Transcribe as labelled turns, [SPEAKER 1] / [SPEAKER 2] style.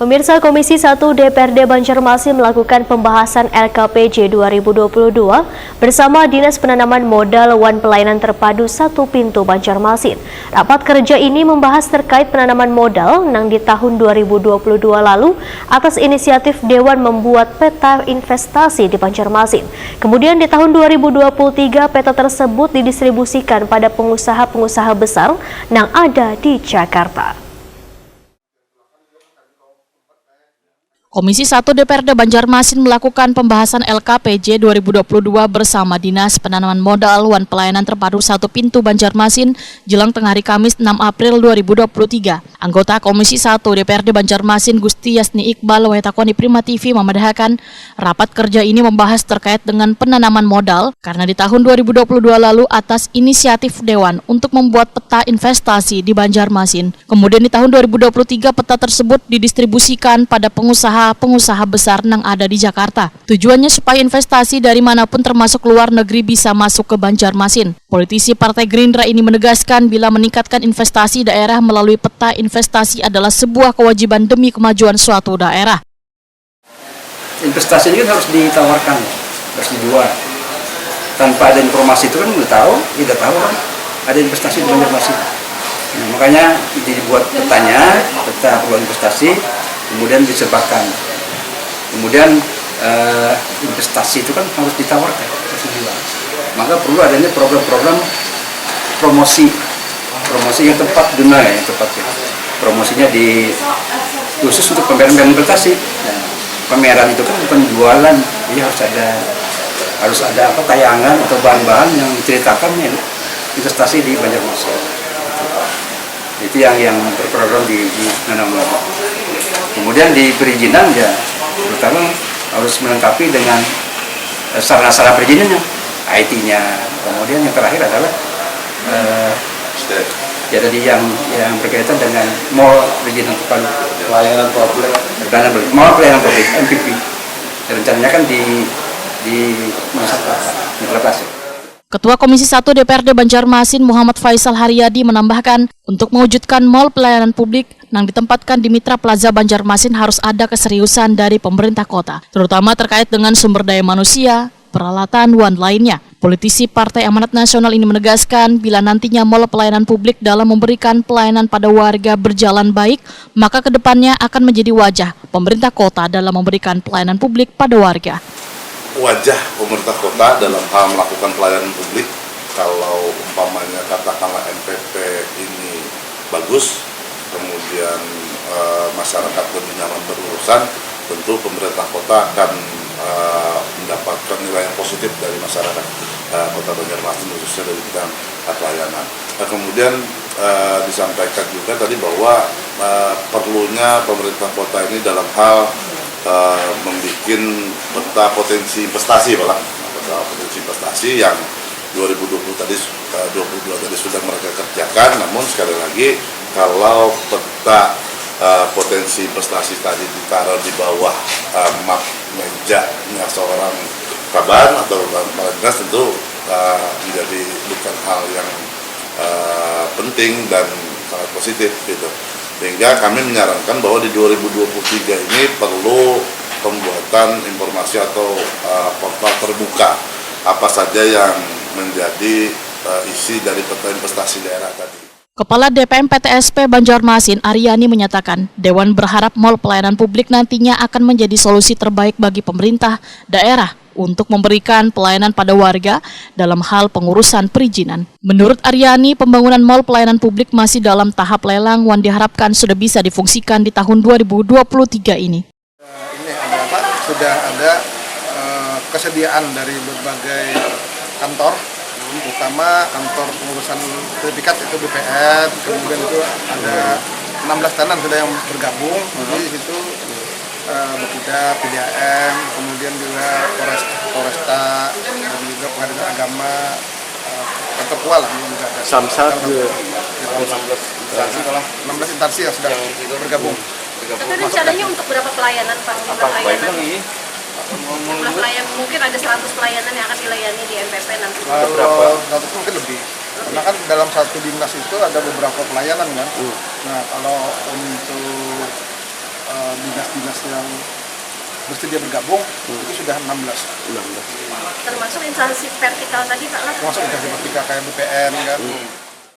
[SPEAKER 1] Pemirsa, Komisi 1 DPRD Banjarmasin melakukan pembahasan LKPJ 2022 bersama Dinas Penanaman Modal Wan Pelayanan Terpadu Satu Pintu Banjarmasin. Rapat kerja ini membahas terkait penanaman modal yang di tahun 2022 lalu atas inisiatif Dewan membuat peta investasi di Banjarmasin. Kemudian di tahun 2023 peta tersebut didistribusikan pada pengusaha-pengusaha besar yang ada di Jakarta.
[SPEAKER 2] Komisi 1 DPRD Banjarmasin melakukan pembahasan LKPJ 2022 bersama Dinas Penanaman Modal Wan Pelayanan Terpadu Satu Pintu Banjarmasin jelang tengah hari Kamis 6 April 2023. Anggota Komisi 1 DPRD Banjarmasin Gusti Yasni Iqbal Wahetakoni Prima TV memedahkan rapat kerja ini membahas terkait dengan penanaman modal karena di tahun 2022 lalu atas inisiatif Dewan untuk membuat peta investasi di Banjarmasin. Kemudian di tahun 2023 peta tersebut didistribusikan pada pengusaha besar yang ada di Jakarta. Tujuannya supaya investasi dari manapun termasuk luar negeri bisa masuk ke Banjarmasin. Politisi Partai Gerindra ini menegaskan bila meningkatkan investasi daerah melalui peta investasi adalah sebuah kewajiban demi kemajuan suatu daerah.
[SPEAKER 3] Investasi ini kan harus ditawarkan, harus dijual. Tanpa ada informasi itu kan tidak tahu kan ada investasi di Banjarmasin. Nah, makanya dibuat petanya, peta peluang investasi, kemudian disebarkan. Kemudian investasi itu kan harus ditawarkan, harus dijual. Maka perlu adanya program-program promosi yang tepat guna ya, promosinya khusus untuk pameran investasi. Nah, pameran itu kan bukan jualan, jadi harus ada tayangan atau bahan-bahan yang menceritakan investasi di Banjarmasin. Itu yang berprogram di Nanamula. Kemudian di perizinan ya, terutama harus melengkapi dengan sarana-sarana perizinannya, IT-nya. Kemudian yang terakhir adalah ya tadi yang berkaitan dengan mall perizinan terpadu, pelayanan publik, mall pelayanan publik MPP. Rencananya kan di Mitra Plastik.
[SPEAKER 2] Ketua Komisi 1 DPRD Banjarmasin Muhammad Faisal Haryadi menambahkan, untuk mewujudkan mal pelayanan publik yang ditempatkan di Mitra Plaza Banjarmasin harus ada keseriusan dari pemerintah kota, terutama terkait dengan sumber daya manusia, peralatan, dan lainnya. Politisi Partai Amanat Nasional ini menegaskan, bila nantinya mal pelayanan publik dalam memberikan pelayanan pada warga berjalan baik, maka kedepannya akan menjadi wajah pemerintah kota dalam memberikan pelayanan publik pada warga.
[SPEAKER 4] Wajah pemerintah kota dalam hal melakukan pelayanan publik, kalau umpamanya katakanlah MPP ini bagus, kemudian masyarakat lebih nyaman berurusan, tentu pemerintah kota akan mendapatkan nilai yang positif dari masyarakat Kota Banjarmasin, khususnya dari bidang pelayanan. Kemudian disampaikan juga tadi bahwa perlunya pemerintah kota ini dalam hal membuat peta potensi investasi, peta potensi investasi yang 2022 tadi sudah mereka kerjakan. Namun sekali lagi, kalau peta potensi investasi tadi ditaruh di bawah map mejanya seorang kaban atau kepala dinas, tentu menjadi bukan hal yang penting dan sangat positif gitu. Sehingga kami menyarankan bahwa di 2023 ini perlu pembuatan informasi atau portal terbuka apa saja yang menjadi isi dari peta investasi daerah tadi.
[SPEAKER 2] Kepala DPM PTSP Banjarmasin Aryani menyatakan, Dewan berharap mal pelayanan publik nantinya akan menjadi solusi terbaik bagi pemerintah daerah untuk memberikan pelayanan pada warga dalam hal pengurusan perizinan. Menurut Aryani, pembangunan mal pelayanan publik masih dalam tahap lelang yang diharapkan sudah bisa difungsikan di tahun 2023 ini.
[SPEAKER 5] Sudah ada kesediaan dari berbagai kantor, utama kantor pengurusan sertifikat itu BPR, kemudian itu ada 16 tenan sudah yang bergabung, jadi di situ Bapeda, PDAM, kemudian juga Polresta, dan juga Pengadilan Agama, Ketua lah juga ada. Samsat juga. 16 instansi yang sudah bergabung.
[SPEAKER 1] Tapi rencananya untuk berapa pelayanan Pak? Jumlah pelayan mungkin ada 100 pelayanan yang akan dilayani di MPP nanti.
[SPEAKER 5] Kalau 100 mungkin lebih. Karena kan dalam satu dinas itu ada beberapa pelayanan kan. Nah kalau untuk dinas dinas yang bersedia bergabung itu sudah 16.
[SPEAKER 6] Termasuk instansi vertikal tadi Pak?
[SPEAKER 5] Termasuk instansi vertikal kayak BPN kan.